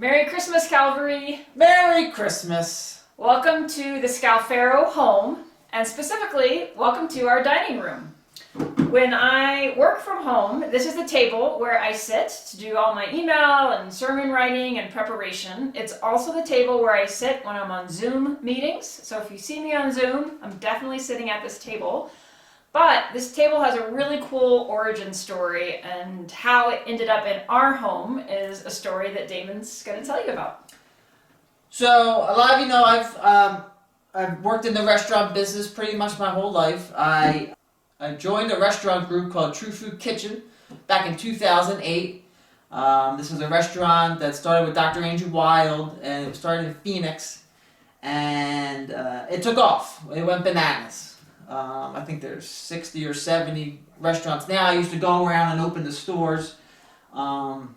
Merry Christmas, Calvary! Merry Christmas! Welcome to the Scalfaro home, and specifically, welcome to our dining room. When I work from home, this is the table where I sit to do all my email and sermon writing and preparation. It's also the table where I sit when I'm on Zoom meetings. So if you see me on Zoom, I'm definitely sitting at this table. But this table has a really cool origin story, and how it ended up in our home is a story that Damon's going to tell you about. So, a lot of you know I've worked in the restaurant business pretty much my whole life. I joined a restaurant group called True Food Kitchen back in 2008. This was a restaurant that started with Dr. Andrew Wild, and it started in Phoenix, and it took off. It went bananas. I think there's 60 or 70 restaurants now. I used to go around and open the stores. But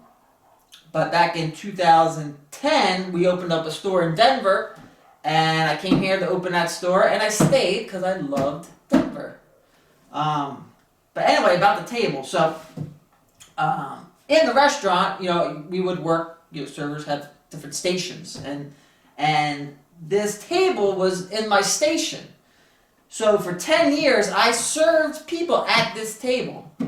back in 2010, we opened up a store in Denver, and I came here to open that store, and I stayed because I loved Denver. But anyway, about the table. So, in the restaurant, we would work. Servers have different stations, and this table was in my station. So for 10 years, I served people at this table. You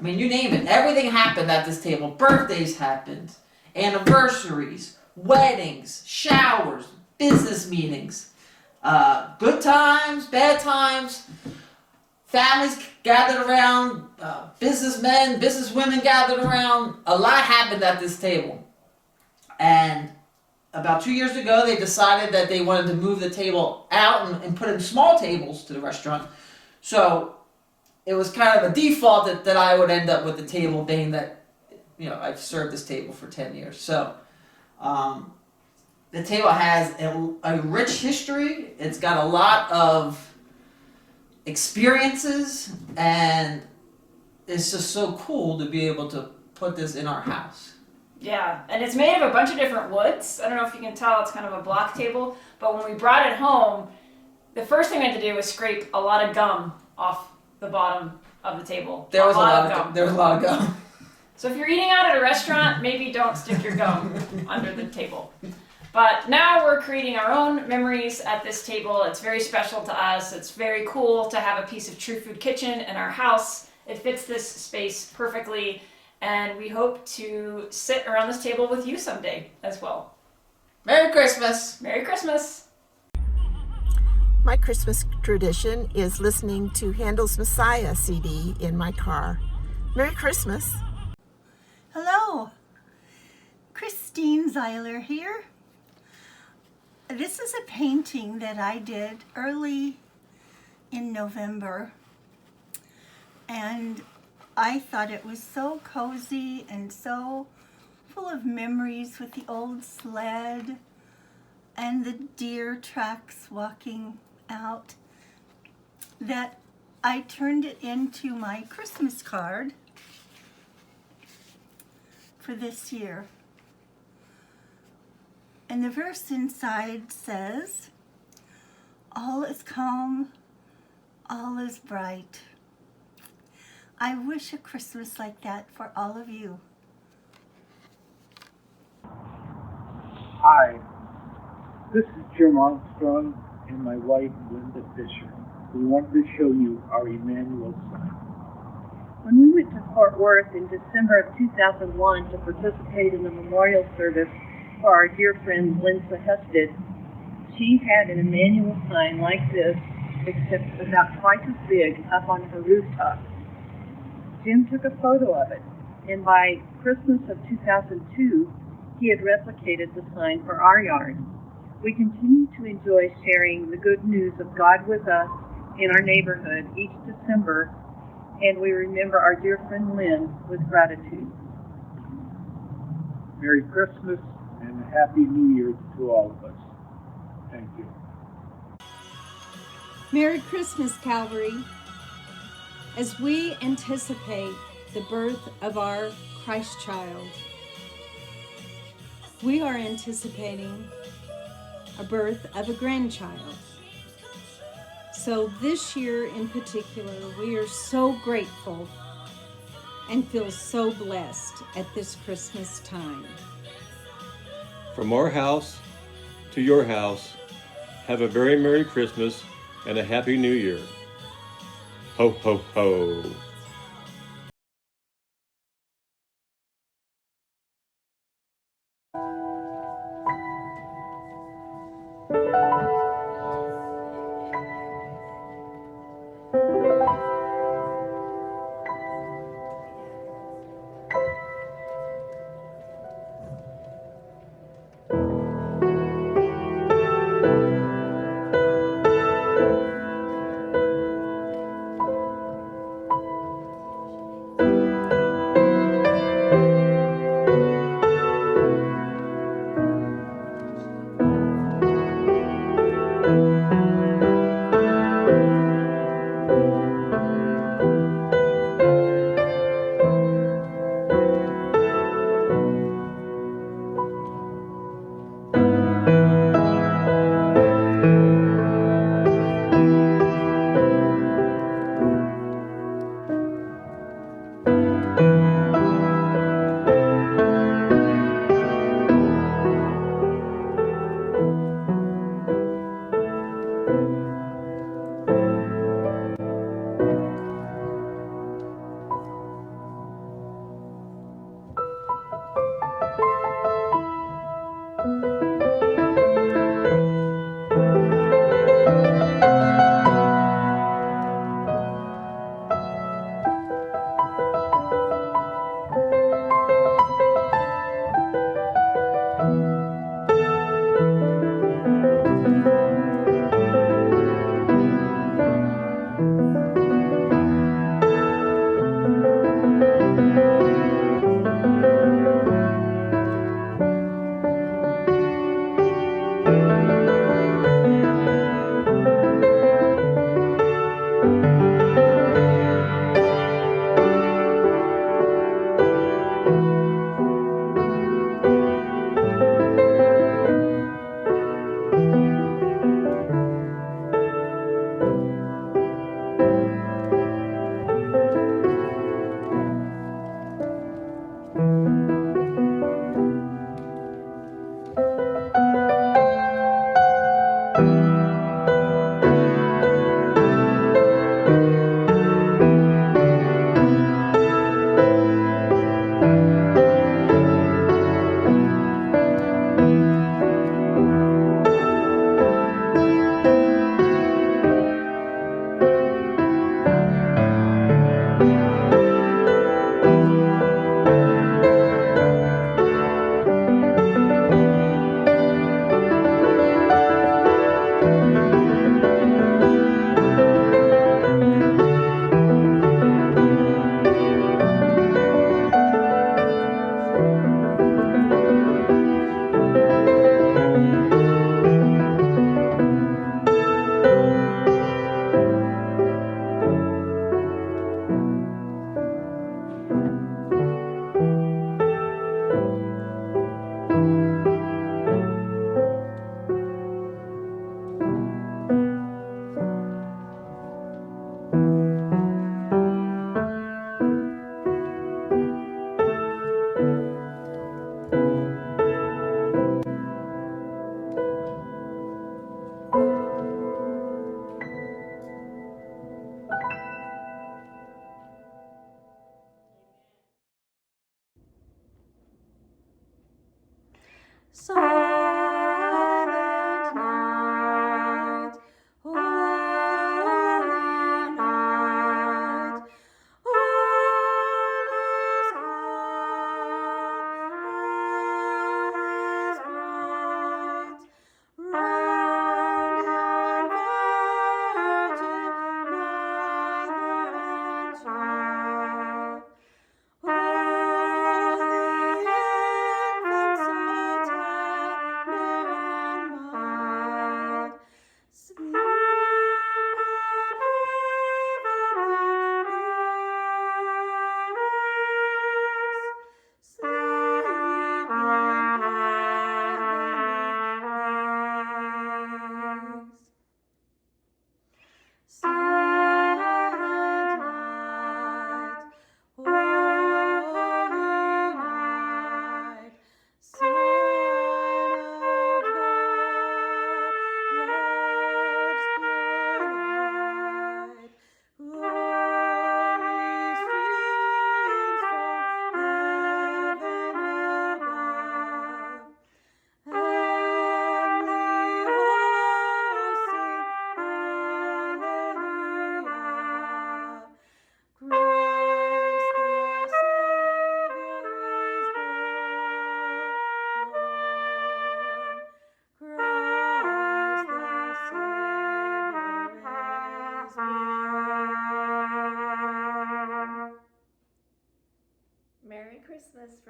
name it. Everything happened at this table. Birthdays happened, anniversaries, weddings, showers, business meetings, good times, bad times. Families gathered around, businessmen, businesswomen gathered around. A lot happened at this table. And about 2 years ago, they decided that they wanted to move the table out and put in small tables to the restaurant. So it was kind of a default that I would end up with the table, being that I've served this table for 10 years. So the table has a rich history. It's got a lot of experiences, and it's just so cool to be able to put this in our house. Yeah, and it's made of a bunch of different woods. I don't know if you can tell, it's kind of a block table. But when we brought it home, the first thing I had to do was scrape a lot of gum off the bottom of the table. There was a lot of gum. So if you're eating out at a restaurant, maybe don't stick your gum under the table. But now we're creating our own memories at this table. It's very special to us. It's very cool to have a piece of True Food Kitchen in our house. It fits this space perfectly. And we hope to sit around this table with you someday as well. Merry Christmas! Merry Christmas! My Christmas tradition is listening to Handel's Messiah CD in my car. Merry Christmas! Hello, Christine Zeiler here. This is a painting that I did early in November, and I thought it was so cozy and so full of memories with the old sled and the deer tracks walking out that I turned it into my Christmas card for this year. And the verse inside says, "All is calm, all is bright." I wish a Christmas like that for all of you. Hi, this is Jim Armstrong and my wife Linda Fisher. We wanted to show you our Emmanuel sign. When we went to Fort Worth in December of 2001 to participate in the memorial service for our dear friend Linda Hested, she had an Emmanuel sign like this, except about twice as big, up on her rooftop. Jim took a photo of it, and by Christmas of 2002, he had replicated the sign for our yard. We continue to enjoy sharing the good news of God with us in our neighborhood each December, and we remember our dear friend Lynn with gratitude. Merry Christmas and a Happy New Year to all of us. Thank you. Merry Christmas, Calvary. As we anticipate the birth of our Christ child, we are anticipating a birth of a grandchild. So this year in particular, we are so grateful and feel so blessed at this Christmas time. From our house to your house, have a very Merry Christmas and a Happy New Year. Ho, ho, ho.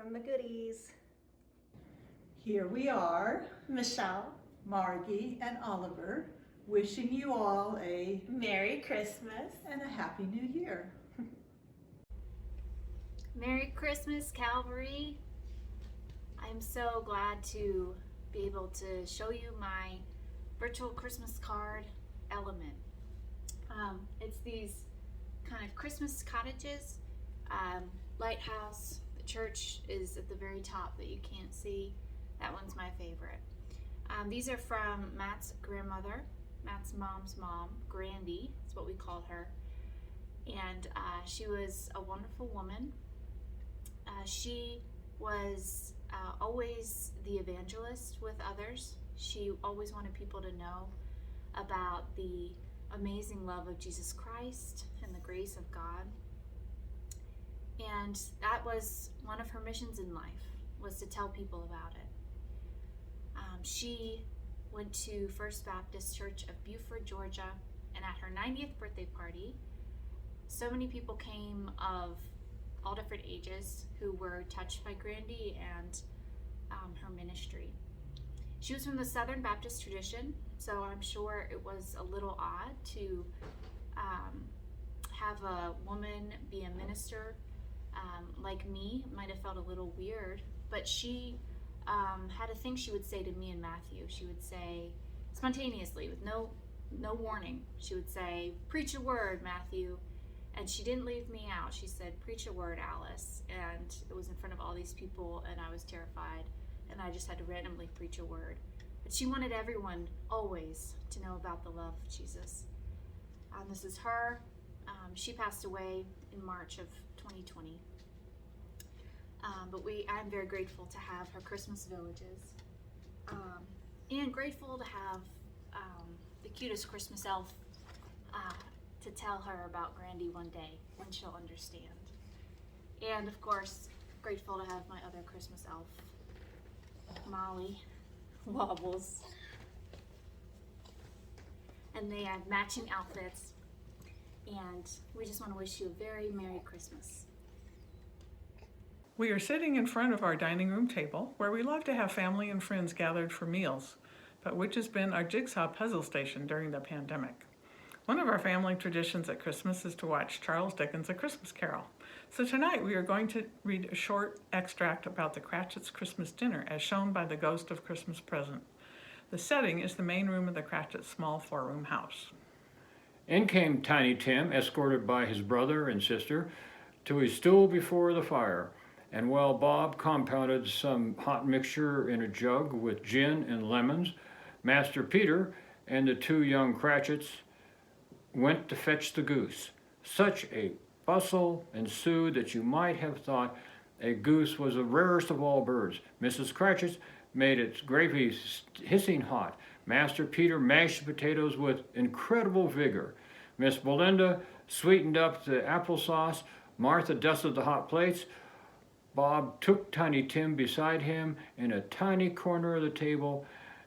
from the goodies. Here we are, Michelle, Margie and Oliver, wishing you all a Merry Christmas. and a Happy New Year. Merry Christmas, Calvary. I'm so glad to be able to show you my virtual Christmas card element. It's these kind of Christmas cottages, lighthouse. The church is at the very top that you can't see. That one's my favorite. These are from Matt's grandmother, Matt's mom's mom, Grandy, is what we call her. And she was a wonderful woman. She was always the evangelist with others. She always wanted people to know about the amazing love of Jesus Christ and the grace of God. And that was one of her missions in life, was to tell people about it. She went to First Baptist Church of Beaufort, Georgia, and at her 90th birthday party, so many people came of all different ages who were touched by Grandy and her ministry. She was from the Southern Baptist tradition, so I'm sure it was a little odd to have a woman be a minister. Like me, might have felt a little weird, but she had a thing she would say to me and Matthew. She would say, spontaneously, with no warning, she would say, "Preach a word, Matthew." And she didn't leave me out. She said, "Preach a word, Alice." And it was in front of all these people, and I was terrified, and I just had to randomly preach a word. But she wanted everyone always to know about the love of Jesus. This is her. She passed away in March of 2020. But I'm very grateful to have her Christmas villages, and grateful to have the cutest Christmas elf to tell her about Grandy one day when she'll understand. And of course, grateful to have my other Christmas elf, Molly Wobbles. And they have matching outfits, and we just want to wish you a very Merry Christmas. We are sitting in front of our dining room table, where we love to have family and friends gathered for meals, but which has been our jigsaw puzzle station during the pandemic. One of our family traditions at Christmas is to watch Charles Dickens' A Christmas Carol. So tonight we are going to read a short extract about the Cratchits' Christmas dinner as shown by the Ghost of Christmas Present. The setting is the main room of the Cratchits' small four-room house. In came Tiny Tim, escorted by his brother and sister, to a stool before the fire. And while Bob compounded some hot mixture in a jug with gin and lemons, Master Peter and the two young Cratchits went to fetch the goose. Such a bustle ensued that you might have thought a goose was the rarest of all birds. Mrs. Cratchit made its gravy hissing hot. Master Peter mashed potatoes with incredible vigor. Miss Belinda sweetened up the applesauce. Martha dusted the hot plates. Bob took Tiny Tim beside him in a tiny corner of the table,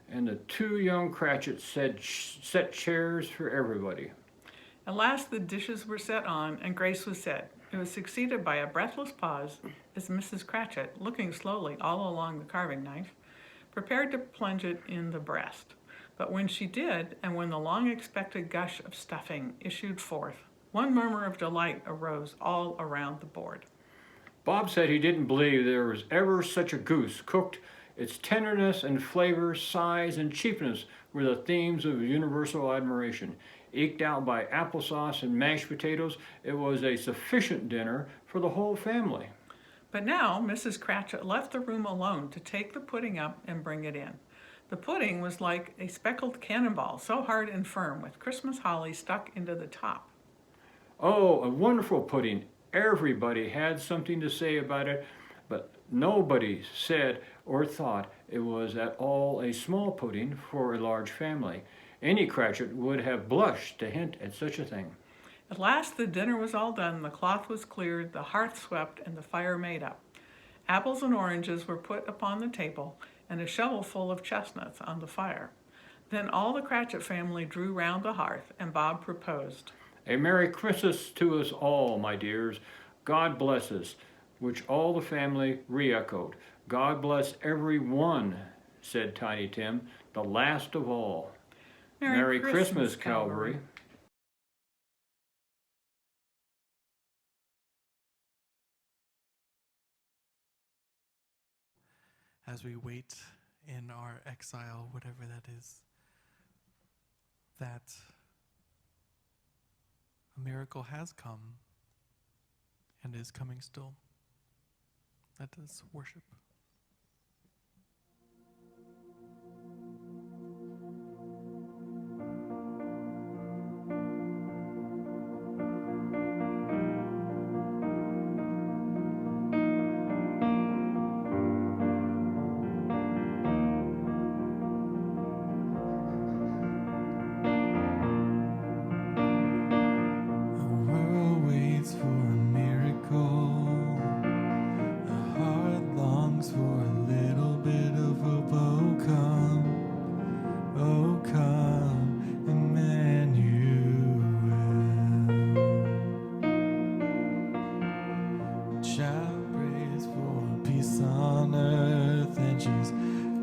and the two young Cratchits set chairs for everybody. At last the dishes were set on and grace was said. It was succeeded by a breathless pause as Mrs. Cratchit, looking slowly all along the carving knife, prepared to plunge it in the breast. But when she did, and when the long-expected gush of stuffing issued forth, one murmur of delight arose all around the board. Bob said he didn't believe there was ever such a goose cooked. Its tenderness and flavor, size and cheapness were the themes of universal admiration. Eked out by applesauce and mashed potatoes, it was a sufficient dinner for the whole family. But now Mrs. Cratchit left the room alone to take the pudding up and bring it in. The pudding was like a speckled cannonball, so hard and firm, with Christmas holly stuck into the top. Oh, a wonderful pudding. Everybody had something to say about it, but nobody said or thought it was at all a small pudding for a large family. Any Cratchit would have blushed to hint at such a thing. At last the dinner was all done, the cloth was cleared, the hearth swept, and the fire made up. Apples and oranges were put upon the table, and a shovelful of chestnuts on the fire. Then all the Cratchit family drew round the hearth, and Bob proposed. A Merry Christmas to us all, my dears. God bless us. which all the family re-echoed. God bless every one, said Tiny Tim, the last of all. Merry Christmas, Calvary. As we wait in our exile, whatever that is, that a miracle has come and is coming still. Let us worship.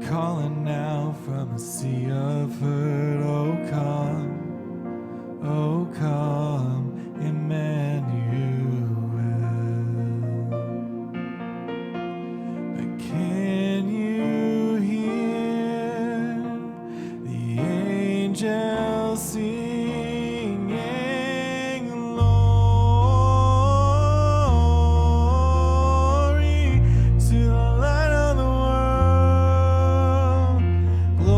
Calling now from a sea of hurt. Oh come, Emmanuel. But can you hear the angels singing, glory to the light of the world, glory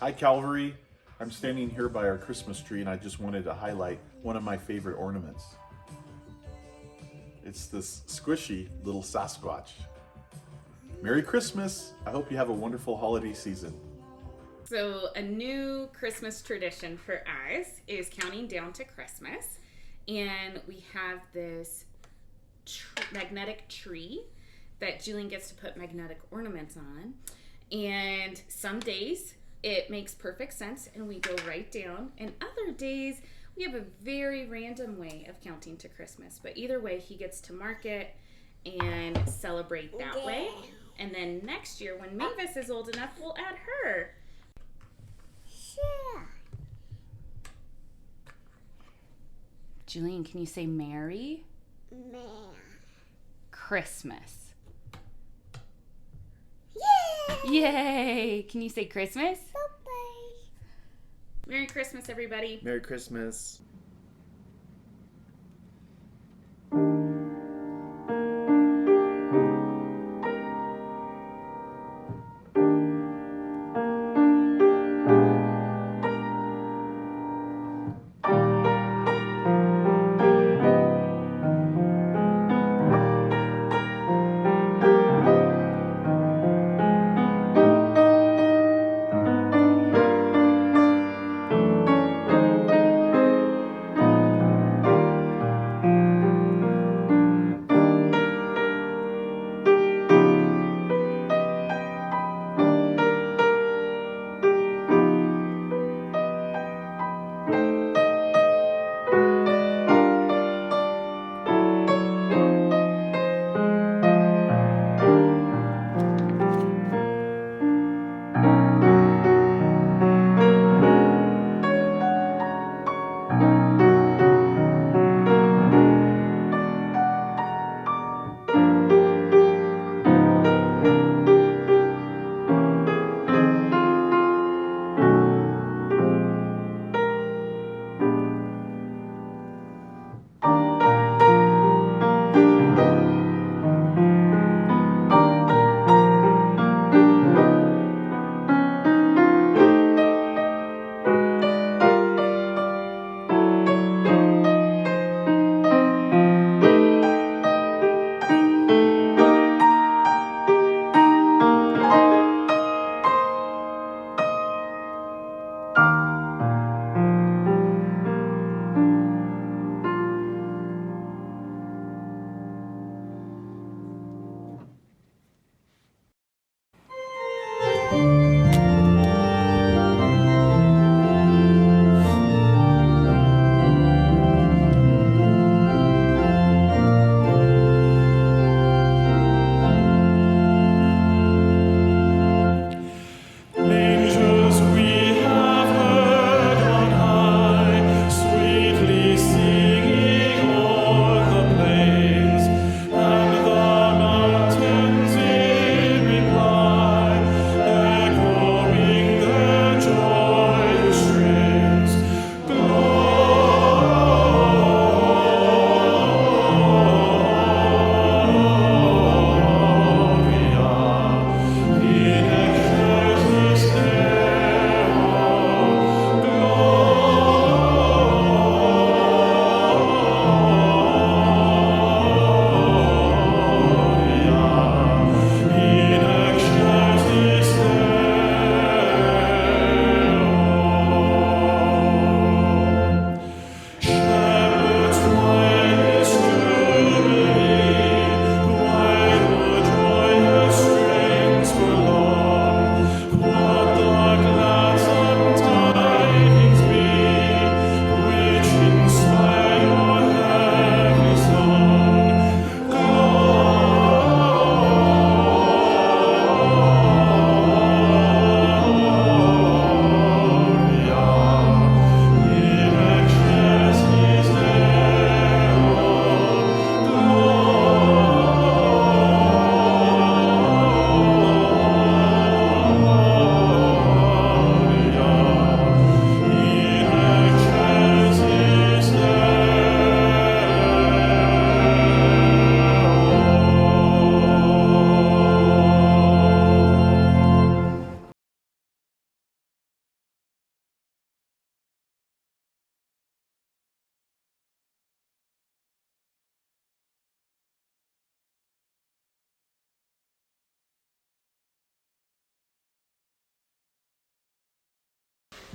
Hi, Calvary. I'm standing here by our Christmas tree and I just wanted to highlight one of my favorite ornaments. It's this squishy little Sasquatch. Merry Christmas. I hope you have a wonderful holiday season. So a new Christmas tradition for us is counting down to Christmas. And we have this magnetic tree that Julian gets to put magnetic ornaments on. And some days it makes perfect sense and we go right down. And other days we have a very random way of counting to Christmas. But either way, he gets to mark it and celebrate that way. And then next year, when Mavis is old enough, we'll add her. Sure. Julian, can you say Merry Man. Christmas? Yay! Yay! Can you say Christmas? Bye-bye. Merry Christmas, everybody. Merry Christmas.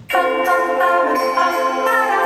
Ba, ba, ba, ba, ba, ba,